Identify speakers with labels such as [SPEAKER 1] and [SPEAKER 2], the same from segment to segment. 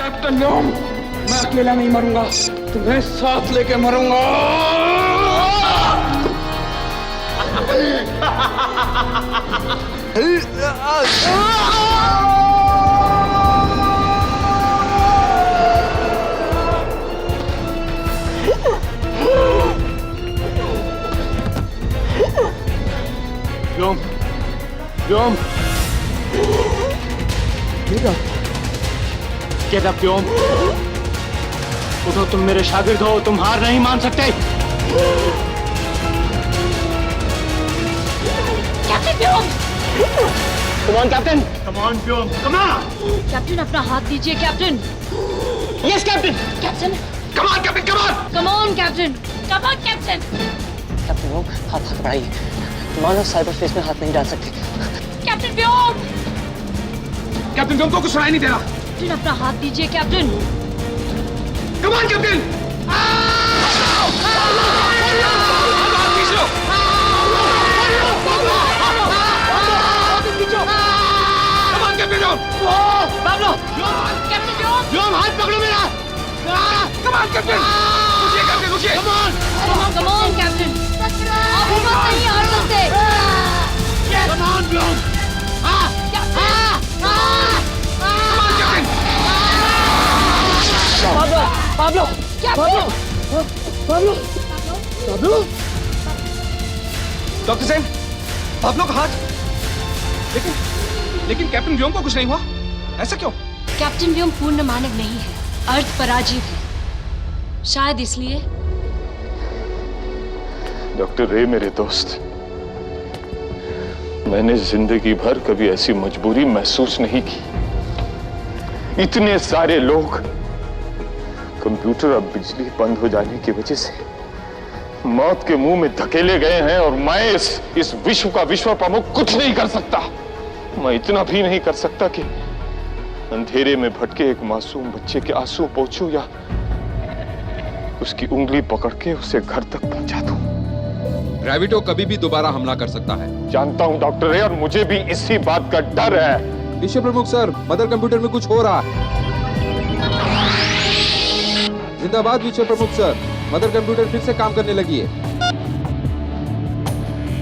[SPEAKER 1] Captain व्योम, मैं अकेला नहीं मरूंगा, तुम्हें साथ लेके मरूंगा। व्योम, व्योम, Get up, व्योम। उठो, तुम मेरे शागिर्द हो, तुम हार नहीं मान सकते।
[SPEAKER 2] Captain Vyom!
[SPEAKER 1] Come on, Captain! Come on, Vyom, come on!
[SPEAKER 2] Captain अपना हाथ दीजिए captain.
[SPEAKER 1] Yes, Captain!
[SPEAKER 2] Captain!
[SPEAKER 1] Come on, Captain, come on!
[SPEAKER 2] Come on, captain! Come on, captain!
[SPEAKER 3] Captain Vyom, हाथ बढ़ाइए। मानो साइबर स्पेस में हाथ नहीं डाल सकते।
[SPEAKER 2] कैप्टन व्योम!
[SPEAKER 1] कैप्टन व्योम को कुछ सुनाई नहीं दे रहा।
[SPEAKER 2] कैप्टन अपना हाथ दीजिए कैप्टन।
[SPEAKER 1] Come on, Captain! व्योम, हाथ पकड़ो मेरा। Come on, Captain! रुकिए, Captain, रुकिए। Come on!
[SPEAKER 2] Come on, captain! आप हिम्मत नहीं हार सकते।
[SPEAKER 1] Come on, Vyom!
[SPEAKER 3] Pablo,
[SPEAKER 1] doctor Sen, Pablo का हाथ। लेकिन कैप्टन व्योम को कुछ नहीं हुआ, ऐसा क्यों?
[SPEAKER 2] कैप्टन व्योम पूर्ण मानव नहीं है, अर्ध पराजीव है, शायद इसलिए।
[SPEAKER 4] डॉक्टर रे मेरे दोस्त, मैंने जिंदगी भर कभी ऐसी मजबूरी महसूस नहीं की। इतने सारे लोग कंप्यूटर और बिजली बंद हो जाने की वजह से मौत के मुंह में धकेले गए हैं और मैं इस विश्व का विश्व प्रमुख कुछ नहीं कर सकता। मैं इतना भी नहीं कर सकता कि अंधेरे में भटके एक मासूम बच्चे के आंसू पोंछूं या उसकी उंगली पकड़ के उसे घर तक पहुंचा दूं।
[SPEAKER 5] ग्रेविटो कभी भी दोबारा हमला कर सकता है।
[SPEAKER 4] जानता हूं डॉक्टर रे, और मुझे भी इसी बात का डर है।
[SPEAKER 5] विश्व प्रमुख सर, मदर कंप्यूटर में कुछ हो रहा है। जिंदाबाद विश्व प्रमुख सर, मदर कंप्यूटर फिर से काम करने लगी है।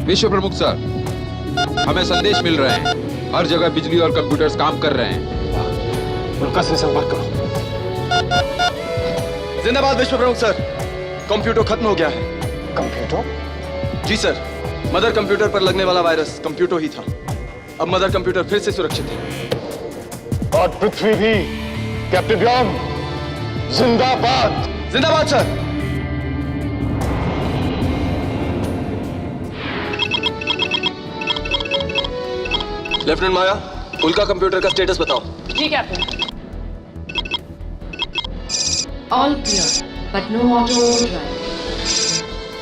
[SPEAKER 5] विश्व प्रमुख सर, हमें संदेश मिल रहे हैं, हर जगह बिजली और कंप्यूटर्स काम कर रहे हैं।
[SPEAKER 4] उनका से संपर्क करो।
[SPEAKER 6] जिंदाबाद विश्व प्रमुख सर, कंप्यूटर खत्म हो गया है।
[SPEAKER 4] कंप्यूटर?
[SPEAKER 6] जी सर, मदर कंप्यूटर पर लगने वाला वायरस कंप्यूटर ही था। अब मदर कंप्यूटर फिर से सुरक्षित है।
[SPEAKER 4] और पृथ्वी भी। कैप्टन व्योम, जिंदाबाद।
[SPEAKER 6] जिंदाबाद सर। लेफ्टिनेंट माया, उल्का कंप्यूटर का स्टेटस बताओ।
[SPEAKER 2] जी captain. All clear, but no auto overdrive.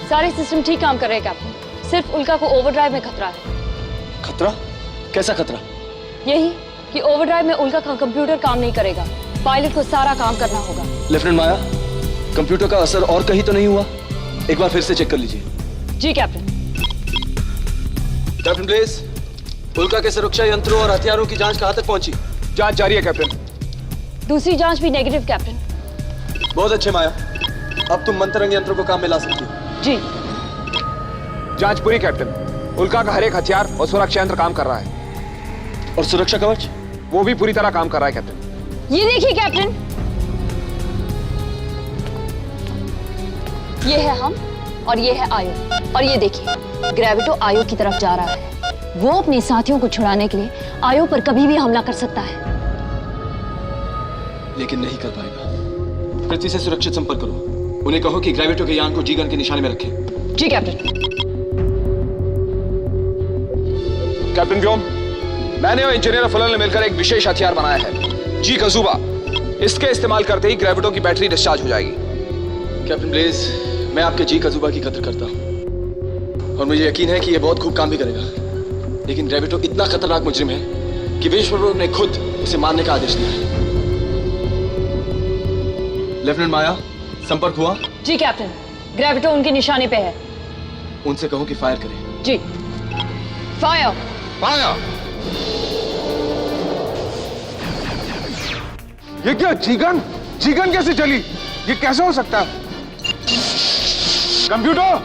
[SPEAKER 2] सारे सिस्टम ठीक काम कर रहे हैं कैप्टन, सिर्फ उल्का को ओवरड्राइव में खतरा है।
[SPEAKER 6] खतरा? कैसा खतरा?
[SPEAKER 2] यही कि ओवरड्राइव में उल्का का कंप्यूटर काम नहीं करेगा, पायलट को सारा काम करना होगा।
[SPEAKER 6] लेफ्टिनेंट माया, कंप्यूटर का असर और कहीं तो नहीं हुआ? एक बार फिर से चेक कर लीजिए।
[SPEAKER 2] जी कैप्टन।
[SPEAKER 6] कैप्टन ब्लेस, उल्का के सुरक्षा यंत्रों और हथियारों की जांच कहां तक पहुंची?
[SPEAKER 1] जांच जारी है कैप्टन।
[SPEAKER 2] दूसरी जांच भी नेगेटिव कैप्टन।
[SPEAKER 6] बहुत अच्छे माया, अब तुम मंत्रंग यंत्रों को काम में ला सकती हो।
[SPEAKER 2] जी।
[SPEAKER 1] जांच पूरी कैप्टन। उल्का का हर एक हथियार और सुरक्षा यंत्र काम कर रहा है।
[SPEAKER 6] और सुरक्षा कवच?
[SPEAKER 1] वो भी पूरी तरह काम कर रहा है कैप्टन।
[SPEAKER 2] ये देखिए कैप्टन, ये है हम और ये है आयो, और ये देखिए ग्रेविटो आयो की तरफ जा रहा है। वो अपने साथियों को छुड़ाने के लिए आयो पर कभी भी हमला कर सकता है,
[SPEAKER 6] लेकिन नहीं कर पाएगा। पृथ्वी से सुरक्षित संपर्क करो, उन्हें कहो कि ग्रेविटो के यान को जीगन के निशाने में रखें।
[SPEAKER 2] जी कैप्टन।
[SPEAKER 1] कैप्टन व्योम, मैंने और इंजीनियर फलन ने मिलकर एक विशेष हथियार बनाया है, जी कजूबा। इसके इस्तेमाल करते ही ग्रेविटो की बैटरी डिस्चार्ज हो जाएगी।
[SPEAKER 6] कैप्टन ब्लेज, मैं आपके जी कजूबा की कदर करता हूं और मुझे यकीन है कि यह बहुत खूब काम भी करेगा, लेकिन ग्रेविटो इतना खतरनाक मुजरिम है कि विश्व प्रमुख ने खुद उसे मारने का आदेश दिया है। लेफ्टिनेंट माया, संपर्क हुआ?
[SPEAKER 2] जी कैप्टन, ग्रेविटो उनके निशाने पे है।
[SPEAKER 6] उनसे कहो कि फायर करें।
[SPEAKER 2] जी। फायर।
[SPEAKER 4] फायर।
[SPEAKER 7] ये क्या जीगन जीगन कैसे चली? ये कैसे हो सकता है? कंप्यूटर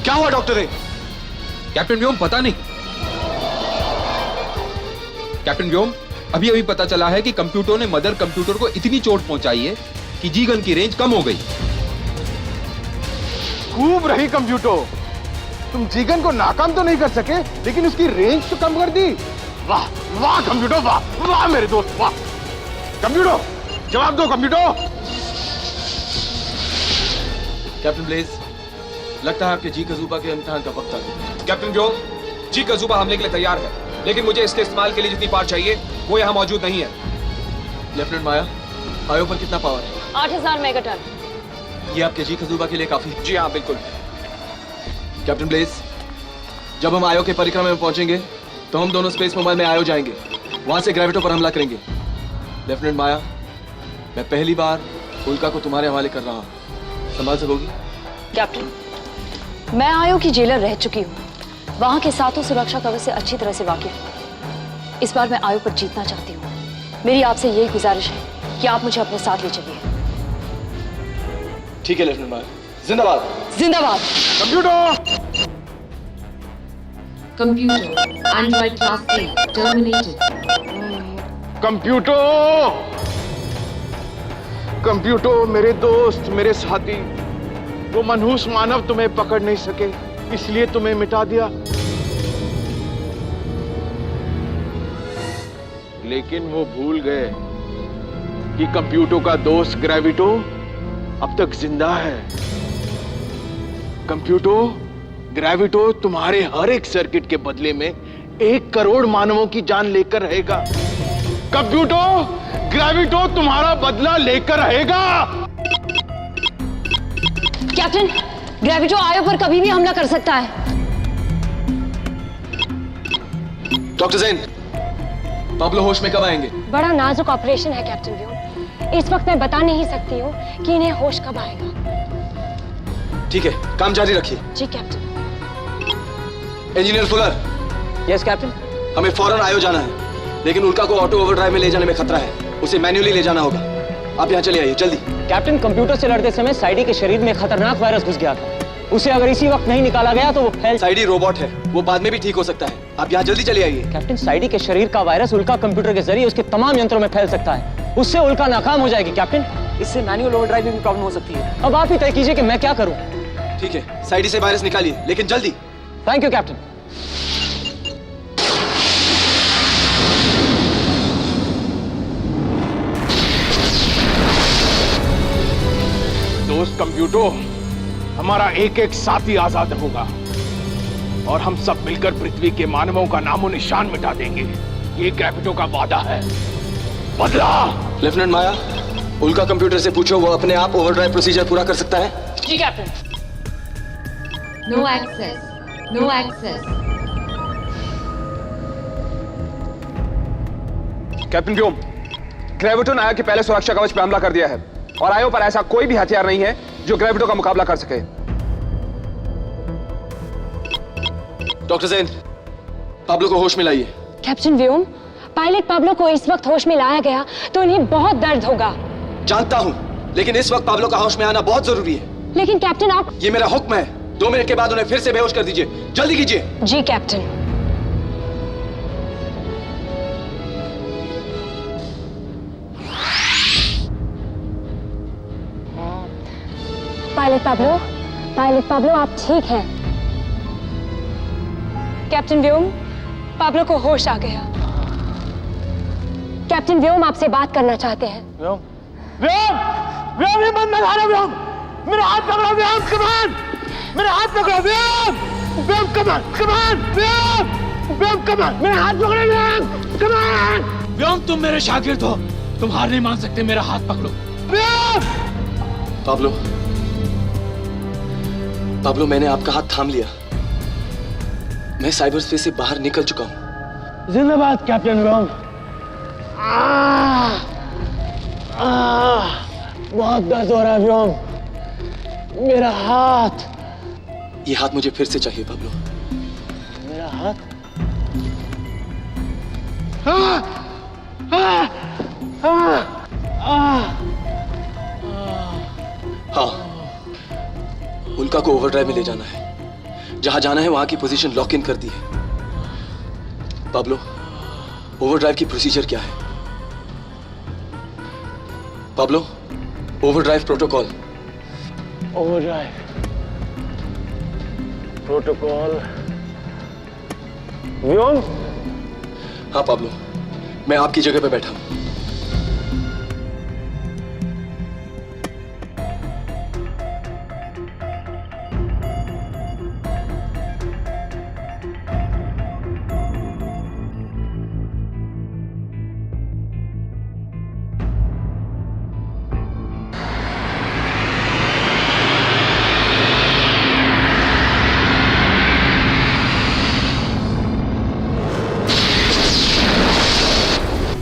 [SPEAKER 6] क्या हुआ डॉक्टर रे?
[SPEAKER 5] कैप्टन व्योम पता नहीं। कैप्टन व्योम, अभी अभी पता चला है कि कंप्यूटर ने मदर कंप्यूटर को इतनी चोट पहुंचाई है कि जीगन की रेंज कम हो गई।
[SPEAKER 7] खूब रही कंप्यूटर, तुम जीगन को नाकाम तो नहीं कर सके, लेकिन उसकी रेंज तो कम कर दी। वाह वाह कंप्यूटर, वाह वाह मेरे दोस्त, वाह। कंप्यूटर जवाब दो कंप्यूटर।
[SPEAKER 6] कैप्टन ब्लेज, लगता है आपके जी कजूबा के इम्तिहान का वक्त आ गया।
[SPEAKER 1] कैप्टन व्योम, जी कजूबा हमले के लिए तैयार है, लेकिन मुझे इसके इस्तेमाल के लिए जितनी पावर चाहिए वो यहाँ मौजूद नहीं है।
[SPEAKER 6] लेफ्टिनेंट माया, आयो पर कितना पावर है?
[SPEAKER 2] 8000 मेगाटन।
[SPEAKER 6] ये आपके जी कजूबा के लिए काफी है?
[SPEAKER 1] जी हाँ, बिल्कुल।
[SPEAKER 6] कैप्टन ब्लेज, जब हम आयो के परिक्रमा में पहुंचेंगे तो हम दोनों स्पेस मोबाइल में आयो जाएंगे, वहां से ग्रेविटो पर हमला करेंगे। लेफ्टिनेंट माया, मैं पहली बार उल्का को तुम्हारे हवाले कर रहा हूं, संभाल सकोगी?
[SPEAKER 2] कैप्टन, मैं आयो की जेलर रह चुकी हूँ, वहां के सातों सुरक्षा कवच से अच्छी तरह से वाकिफ हूँ। इस बार मैं आयो पर जीतना चाहती हूँ। मेरी आपसे यही गुजारिश है कि आप मुझे अपने साथ ले चलिए।
[SPEAKER 6] ठीक है लेफ्टिनेंट माया, जिंदाबाद।
[SPEAKER 2] जिंदाबाद।
[SPEAKER 7] Computer
[SPEAKER 8] Computer, Android Class A, terminated.
[SPEAKER 7] Computer computer मेरे दोस्त, मेरे साथी, वो मनहूस मानव तुम्हें पकड़ नहीं सके, इसलिए तुम्हें मिटा दिया। लेकिन वो भूल गए कि कंप्यूटर का दोस्त ग्रेविटो अब तक जिंदा है। कंप्यूटर, ग्रेविटो तुम्हारे हर एक सर्किट के बदले में 1 करोड़ मानवों की जान लेकर रहेगा। कंप्यूटर, ग्रेविटो तुम्हारा बदला लेकर रहेगा।
[SPEAKER 2] कैप्टन, ग्रेविटो आयो पर कभी भी हमला कर सकता है।
[SPEAKER 6] डॉक्टर जैन, पाब्लो होश में कब आएंगे?
[SPEAKER 9] बड़ा नाजुक ऑपरेशन है कैप्टन व्योम, इस वक्त मैं बता नहीं सकती हूँ कि इन्हें होश कब आएगा।
[SPEAKER 6] ठीक है, काम जारी रखिए।
[SPEAKER 9] जी captain.
[SPEAKER 6] Engineer Fuller.
[SPEAKER 3] Yes captain.
[SPEAKER 6] हमें फौरन आयो जाना है, लेकिन उल्का को ऑटो ओवरड्राइव में ले जाने में खतरा है, उसे मैन्युअली ले जाना होगा। आप यहाँ चले आइए जल्दी।
[SPEAKER 3] कैप्टन, कंप्यूटर से लड़ते समय साइडी के शरीर में खतरनाक वायरस घुस गया था, उसे अगर इसी वक्त नहीं निकाला गया तो वो फैल।
[SPEAKER 6] साइडी रोबोट है, वो बाद में भी ठीक हो सकता है। आप यहाँ जल्दी चले आइए।
[SPEAKER 3] कैप्टन, साइडी के शरीर का वायरस उल्का कंप्यूटर के जरिए उसके तमाम यंत्रों में फैल सकता है, उससे उल्का नाकाम हो जाएगी। कैप्टन, इससे मैनुअल ओवरड्राइव में भी प्रॉब्लम हो सकती है। अब आप ही तय कीजिए कि मैं क्या करूं।
[SPEAKER 6] ठीक है, साइडी से वायरस निकालिए, लेकिन जल्दी।
[SPEAKER 3] Thank you captain.
[SPEAKER 7] दोस्त कंप्यूटर, हमारा एक एक साथी आजाद होगा और हम सब मिलकर पृथ्वी के मानवों का नामो निशान मिटा देंगे। ये ग्रेविटो का वादा है। बदला।
[SPEAKER 6] लेफ्टिनेंट माया, उल्का कंप्यूटर से पूछो वो अपने आप ओवरड्राइव प्रोसीजर पूरा कर सकता है।
[SPEAKER 2] जी captain.
[SPEAKER 8] No access. No access.
[SPEAKER 1] Captain Vyom, ग्रेविटो ने आयो के पहले सुरक्षा कवच पे हमला कर दिया है और आयो पर ऐसा कोई भी हथियार नहीं है जो ग्रेविटो का मुकाबला कर सके।
[SPEAKER 6] डॉक्टर जैन, पाब्लो को होश में लाइए।
[SPEAKER 9] कैप्टन व्योम, पायलट पाब्लो को इस वक्त होश में लाया गया तो इन्हें बहुत दर्द होगा।
[SPEAKER 6] जानता हूं, लेकिन इस वक्त पाब्लो का होश में आना बहुत जरूरी है।
[SPEAKER 9] लेकिन कैप्टन आप।
[SPEAKER 6] ये मेरा हुक्म है, 2 मिनट के बाद उन्हें फिर से बेहोश कर दीजिए। जल्दी कीजिए।
[SPEAKER 9] जी कैप्टन। पायलट पाब्लो आप ठीक हैं। कैप्टन व्योम, पाब्लो को होश आ गया। कैप्टन व्योम आपसे बात करना चाहते हैं।
[SPEAKER 7] व्योम, व्योम, व्योम, ये बंद मत आना व्योम। मेरा हाथ पकड़ो व्योम, कमान। मेरा हाथ पकड़ो व्योम, व्योम कमान, कमान, व्योम, व्योम कमान। मेरा हाथ पकड़ो व्योम, कमान।
[SPEAKER 10] व्योम, तुम मेरे शागिर्द हो, तुम हार नहीं मान सकते, मेरा हाथ पकड़ो।
[SPEAKER 7] व्योम।
[SPEAKER 6] पाब्लो, पाब्लो, मैंने आपका हाथ थाम लिया। मैं साइबर स्पेस से बाहर निकल चुका हूं।
[SPEAKER 10] जिंदाबाद कैप्टन व्योम। बहुत दर्द हो रहा है व्योम, मेरा हाथ।
[SPEAKER 6] ये हाथ मुझे फिर से चाहिए पाब्लो।
[SPEAKER 3] हाथ?
[SPEAKER 6] हाँ, उल्का को ओवरड्राइव में ले जाना है। जहां जाना है वहां की पोजीशन लॉक इन कर दी है। पाब्लो, ओवरड्राइव की प्रोसीजर क्या है? Pablo, overdrive protocol.
[SPEAKER 7] Overdrive protocol. Vyom,
[SPEAKER 6] हाँ पाब्लो, मैं आपकी जगह पे बैठा हूं।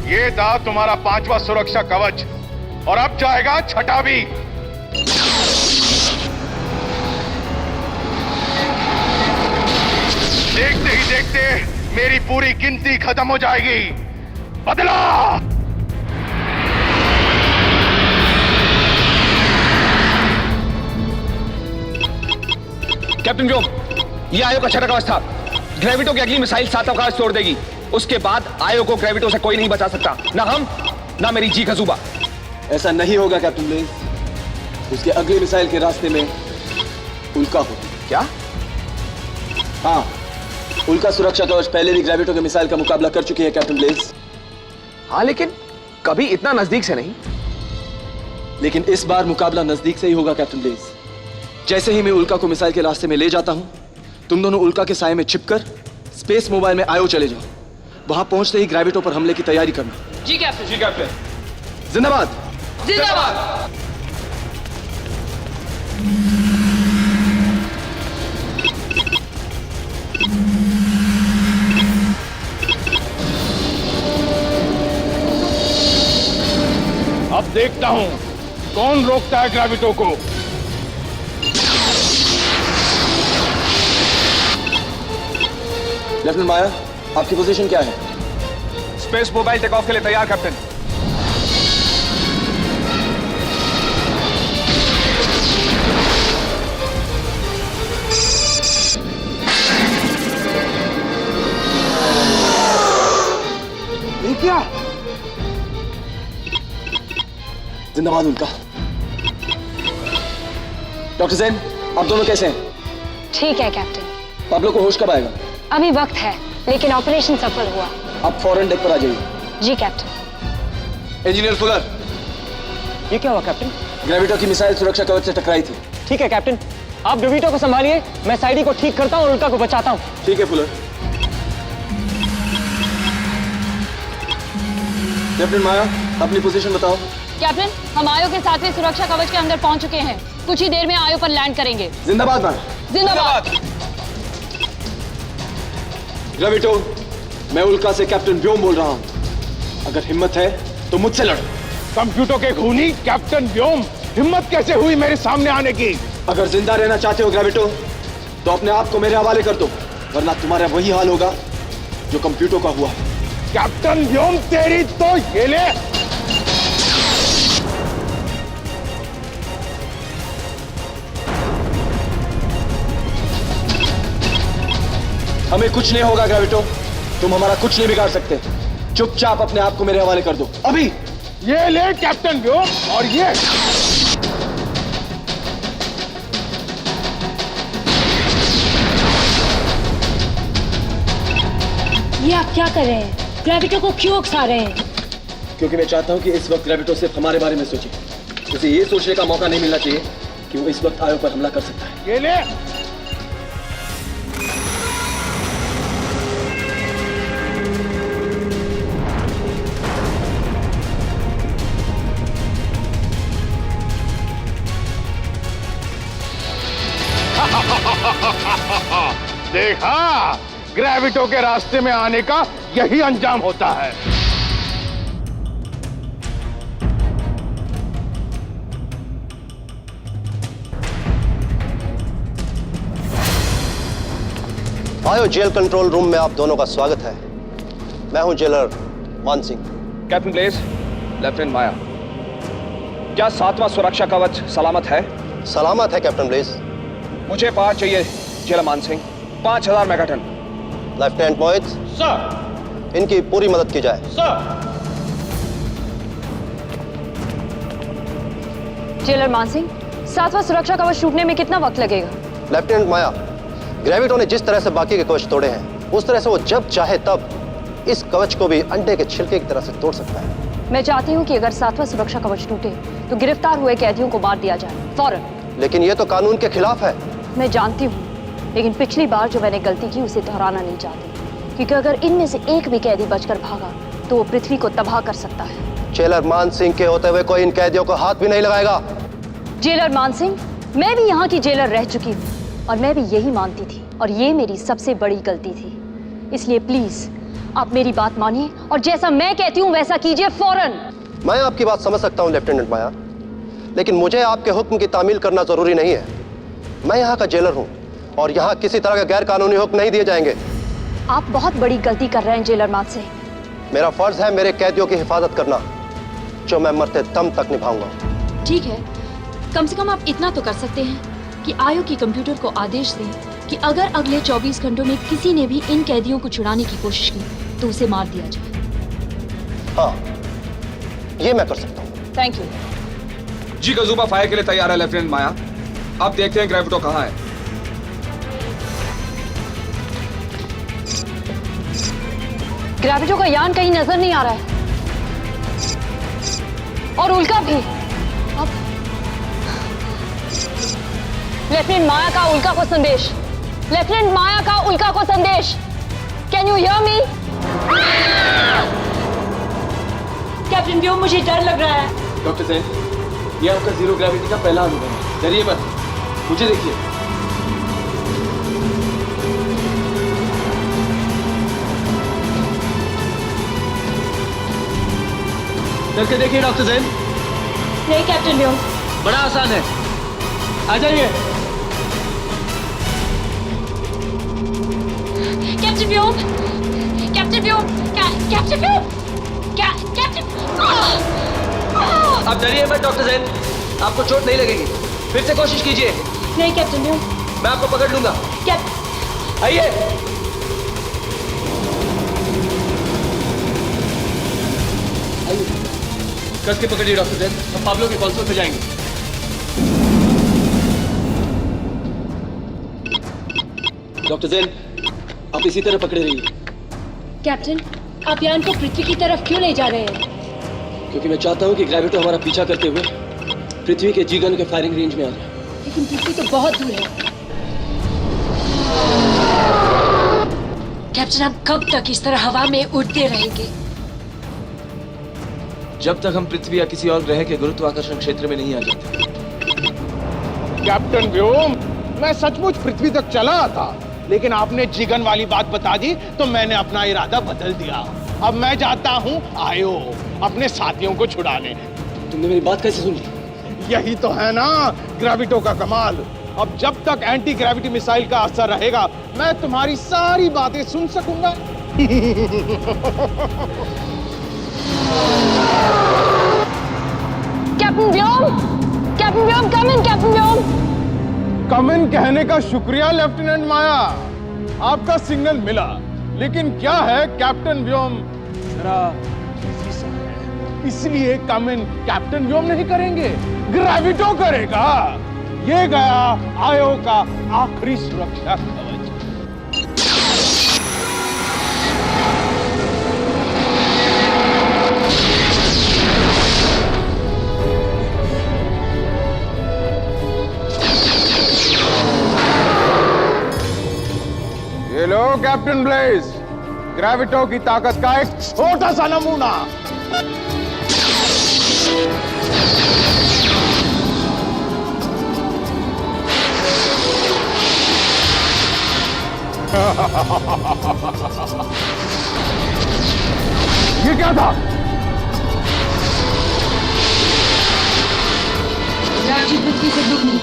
[SPEAKER 4] ये था तुम्हारा 5वां सुरक्षा कवच और अब जाएगा 6ठा भी। देखते ही देखते मेरी पूरी गिनती खत्म हो जाएगी। बदला।
[SPEAKER 1] कैप्टन व्योम, ये आयो का 6ठा कवच था। ग्रेविटो की अगली मिसाइल 7वां कवच तोड़ देगी। उसके बाद आयो को ग्रेविटो से कोई नहीं बचा सकता, ना हम ना मेरी जी खजूबा।
[SPEAKER 6] ऐसा नहीं होगा कैप्टन ब्लेज। उसके अगले मिसाइल के रास्ते में उल्का हो।
[SPEAKER 1] क्या?
[SPEAKER 6] हाँ, उल्का सुरक्षा कवच पहले भी ग्रेविटो के मिसाइल का मुकाबला कर चुकी है कैप्टन ब्लेज।
[SPEAKER 1] हाँ, लेकिन कभी इतना नजदीक से नहीं।
[SPEAKER 6] लेकिन इस बार मुकाबला नजदीक से ही होगा कैप्टन ब्लेज। जैसे ही मैं उल्का को मिसाइल के रास्ते में ले जाता हूं, तुम दोनों उल्का के साए में छिपकर स्पेस मोबाइल में आयो चले जाओ। वहां पहुंचते ही ग्रेविटो पर हमले की तैयारी करना।
[SPEAKER 1] जी कैप्टन। जी कैप्टन।
[SPEAKER 6] जिंदाबाद।
[SPEAKER 1] जिंदाबाद।
[SPEAKER 4] अब देखता हूं कौन रोकता है ग्रेविटो को।
[SPEAKER 6] लेफ्टिनेंट माया, आपकी पोजीशन क्या है?
[SPEAKER 1] स्पेस मोबाइल टेक ऑफ के लिए तैयार कैप्टन।
[SPEAKER 7] ये क्या?
[SPEAKER 6] जिंदाबाद उल्का। डॉक्टर जैन, आप दोनों कैसे हैं?
[SPEAKER 9] ठीक है कैप्टन।
[SPEAKER 6] पाब्लो को होश कब आएगा?
[SPEAKER 9] अभी वक्त है, लेकिन ऑपरेशन सफल हुआ।
[SPEAKER 6] आप फौरन डेक पर आ जाइए।
[SPEAKER 9] जी कैप्टन।
[SPEAKER 6] इंजीनियर फुलर,
[SPEAKER 3] ये क्या हुआ कैप्टन?
[SPEAKER 6] ग्रेविटो की मिसाइल सुरक्षा कवच से टकराई थी।
[SPEAKER 3] ठीक है कैप्टन, आप ग्रेविटो को संभालिए, मैं साइडी को ठीक करता हूँ और उल्का को बचाता हूँ।
[SPEAKER 6] ठीक है फुलर। लेफ्टिनेंट माया, अपनी पोजीशन बताओ।
[SPEAKER 2] कैप्टन, हम आयो के 7वें सुरक्षा कवच के अंदर पहुंच चुके हैं। कुछ ही देर में आयो पर लैंड करेंगे।
[SPEAKER 6] जिंदाबाद माया।
[SPEAKER 2] जिंदाबाद।
[SPEAKER 6] ग्रेविटो, मैं उल्का से कैप्टन व्योम बोल रहा हूं। अगर हिम्मत है तो मुझसे लड़ो।
[SPEAKER 4] कंप्यूटर के खूनी कैप्टन व्योम, हिम्मत कैसे हुई मेरे सामने आने की?
[SPEAKER 6] अगर जिंदा रहना चाहते हो ग्रेविटो, तो अपने आप को मेरे हवाले कर दो, वरना तुम्हारा वही हाल होगा जो कंप्यूटर का हुआ है।
[SPEAKER 4] कैप्टन व्योम, तेरी तो ये ले।
[SPEAKER 6] हमें कुछ नहीं होगा ग्रेविटो, तुम हमारा कुछ नहीं बिगाड़ सकते। चुपचाप अपने आप को मेरे हवाले कर दो अभी।
[SPEAKER 4] ये ले कैप्टन व्योम, और ये
[SPEAKER 9] आप क्या कर रहे हैं? ग्रेविटो को क्यों उकसा रहे हैं?
[SPEAKER 6] क्योंकि मैं चाहता हूं कि इस वक्त ग्रेविटो सिर्फ हमारे बारे में सोचे। उसे ये सोचने का मौका नहीं मिलना चाहिए कि वो इस वक्त आयो पर हमला कर सकता है।
[SPEAKER 4] ये ले। देखा, ग्रेविटो के रास्ते में आने का यही अंजाम होता है।
[SPEAKER 11] आयो जेल कंट्रोल रूम में आप दोनों का स्वागत है। मैं हूं जेलर मान सिंह।
[SPEAKER 1] कैप्टन ब्लेज, लेफ्टिनेंट माया, क्या 7वां सुरक्षा कवच सलामत है?
[SPEAKER 11] सलामत है कैप्टन ब्लेज।
[SPEAKER 1] मुझे पार चाहिए जेलर मान सिंह, 5000 मेगाटन।
[SPEAKER 11] लेफ्टिनेंट मोहित,
[SPEAKER 7] सर।
[SPEAKER 11] इनकी पूरी मदद की जाए।
[SPEAKER 7] सर।
[SPEAKER 2] जेलर मान सिंह, 7वां सुरक्षा कवच टूटने में कितना वक्त लगेगा?
[SPEAKER 11] लेफ्टिनेंट माया, ग्रेविटो ने जिस तरह से बाकी के कवच तोड़े हैं, उस तरह से वो जब चाहे तब इस कवच को भी अंडे के छिलके की तरह से तोड़ सकता है।
[SPEAKER 2] मैं चाहती हूँ कि अगर 7वां सुरक्षा कवच टूटे तो गिरफ्तार हुए कैदियों को मार दिया जाए फौरन।
[SPEAKER 11] लेकिन ये तो कानून के खिलाफ है।
[SPEAKER 2] मैं जानती हूँ, लेकिन पिछली बार जो मैंने गलती की उसे दोहराना नहीं चाहती, क्योंकि अगर इनमें से एक भी कैदी बचकर भागा तो वो पृथ्वी को तबाह कर सकता है।
[SPEAKER 11] जेलर मान सिंह के होते हुए कोई इन कैदियों को हाथ भी नहीं लगाएगा।
[SPEAKER 2] जेलर मान सिंह, मैं भी यहाँ की जेलर रह चुकी हूँ और मैं भी यही मानती थी, और ये मेरी सबसे बड़ी गलती थी। इसलिए प्लीज आप मेरी बात मानिए और जैसा मैं कहती हूँ वैसा कीजिए फौरन।
[SPEAKER 11] मैं आपकी बात समझ सकता हूँ लेफ्टिनेंट माया, लेकिन मुझे आपके हुक्म की तामील करना जरूरी नहीं है। मैं यहाँ का जेलर हूँ और यहाँ किसी तरह के गैर कानूनी हुक्म नहीं दिए जाएंगे।
[SPEAKER 2] आप बहुत बड़ी गलती कर रहे हैं जेलर मान सिंह।
[SPEAKER 11] मेरा फर्ज है मेरे कैदियों की हिफाजत करना, जो मैं मरते दम तक निभाऊंगा।
[SPEAKER 12] ठीक है, कम से कम आप इतना तो कर सकते हैं कि आयोग की कंप्यूटर को आदेश दें कि अगर अगले 24 घंटों में किसी ने भी इन कैदियों को छुड़ाने की कोशिश की तो उसे मार दिया जाए।
[SPEAKER 11] हाँ, ये मैं कर सकता हूँ।
[SPEAKER 2] Thank you.
[SPEAKER 1] जी कजूबा फायर के लिए तैयार है लेफ्टिनेंट माया। आप देखते हैं ग्रेविटो कहाँ है।
[SPEAKER 2] ग्रेविटो का यान कहीं नजर नहीं आ रहा है, और उल्का भी। अब लेफ्टिनेंट माया का उल्का को संदेश, लेफ्टिनेंट माया का उल्का को संदेश। Can you hear me?
[SPEAKER 9] Captain Vyom, मुझे डर लग रहा है।
[SPEAKER 6] डॉक्टर सेन, ये आपका जीरो ग्रेविटी का पहला अनुभव है। डरिए मत, मुझे देखिए। करके देखिए डॉक्टर सेन।
[SPEAKER 9] नहीं कैप्टन व्योम,
[SPEAKER 6] बड़ा आसान है, आ जाइए।
[SPEAKER 9] Captain Vyom, captain Vyom, captain Vyom, captain.
[SPEAKER 6] आप डरिए मत डॉक्टर सेन, आपको चोट नहीं लगेगी। फिर से कोशिश कीजिए।
[SPEAKER 9] नहीं कैप्टन व्योम,
[SPEAKER 6] मैं आपको पकड़ लूंगा। आइए। कस के पकड़िए डॉक्टर सेन, हम पाब्लो के कॉन्सोल पे जाएंगे। डॉक्टर सेन, आप इसी तरह पकड़े रहिए।
[SPEAKER 9] कैप्टन, आप यान को पृथ्वी की तरफ क्यों ले जा रहे हैं?
[SPEAKER 6] क्योंकि मैं चाहता हूं कि ग्रेविटो हमारा पीछा करते हुए पृथ्वी के जी-गन के फायरिंग रेंज में आ जाए।
[SPEAKER 9] लेकिन पृथ्वी तो बहुत दूर है। कैप्टन, हम कब तक इस तरह हवा में उड़ते रहेंगे?
[SPEAKER 6] जब तक हम पृथ्वी या किसी और ग्रह के गुरुत्वाकर्षण क्षेत्र में नहीं आ जाते।
[SPEAKER 7] कैप्टन व्योम, मैं सचमुच पृथ्वी तक चला था, लेकिन आपने जीगन वाली बात बता दी तो मैंने अपना इरादा बदल दिया। अब मैं जाता हूँ आयो अपने साथियों को छुड़ाने।
[SPEAKER 6] तुमने मेरी बात कैसे सुन ली?
[SPEAKER 7] यही तो है ना ग्रेविटो का कमाल। अब जब तक एंटी ग्रेविटी मिसाइल का असर रहेगा, मैं तुम्हारी सारी बातें सुन सकूंगा।
[SPEAKER 9] Captain Vyom, captain Vyom, come in captain Vyom.
[SPEAKER 7] Come in कहने का शुक्रिया लेफ्टिनेंट माया, आपका सिग्नल मिला। लेकिन क्या है कैप्टन व्योम जरा बिजी सा है, इसलिए कम इन कैप्टन व्योम नहीं करेंगे, ग्रेविटो करेगा। ये गया आयो का आखिरी सुरक्षा कवच। ये लो कैप्टन ब्लेज, ग्रेविटो की ताकत का एक छोटा सा नमूना। ये क्या था?
[SPEAKER 12] पृथ्वी से दूर नहीं।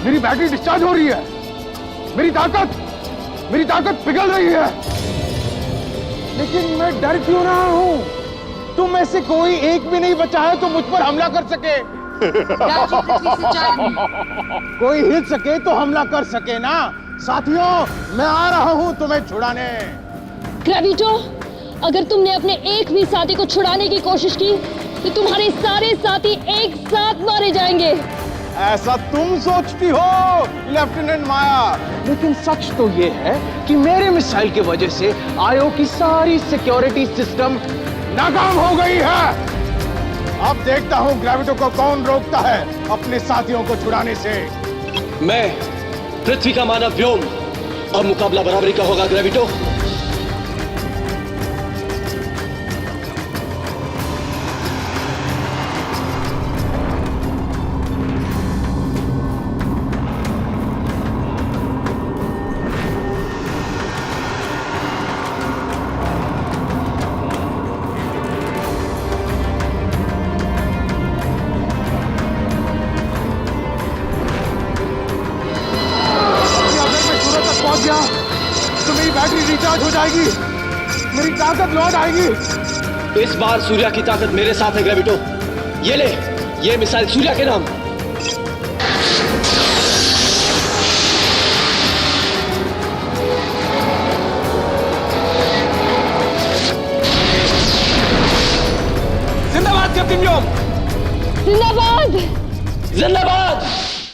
[SPEAKER 7] मेरी बैटरी डिस्चार्ज हो रही है। मेरी ताकत मेरी ताकत पिघल रही है, लेकिन मैं डर क्यों रहा हूं? तुम में से कोई एक भी नहीं बचा है तो मुझ पर हमला कर सके। कोई हिल सके तो हमला कर सके ना। साथियों, मैं आ रहा हूं तुम्हें छुड़ाने।
[SPEAKER 9] ग्रेविटो, अगर तुमने अपने एक भी साथी को छुड़ाने की कोशिश की तो तुम्हारे सारे साथी एक साथ मारे जाएंगे।
[SPEAKER 7] ऐसा तुम सोचती हो लेफ्टिनेंट माया, लेकिन सच तो ये है कि मेरे मिसाइल की वजह से आयो की सारी सिक्योरिटी सिस्टम नाकाम हो गई है। अब देखता हूं ग्रेविटो को कौन रोकता है अपने साथियों को छुड़ाने से।
[SPEAKER 6] मैं पृथ्वी का मानव व्योम, अब मुकाबला बराबरी का होगा ग्रेविटो।
[SPEAKER 7] पहुंच गया तो मेरी बैटरी रिचार्ज हो जाएगी, मेरी ताकत लौट आएगी।
[SPEAKER 6] इस बार सूर्या की ताकत मेरे साथ है ग्रेविटो। ये ले, ये मिसाइल सूर्या के नाम।
[SPEAKER 1] जिंदाबाद कैप्टन व्योम।
[SPEAKER 9] जिंदाबाद।
[SPEAKER 6] जिंदाबाद।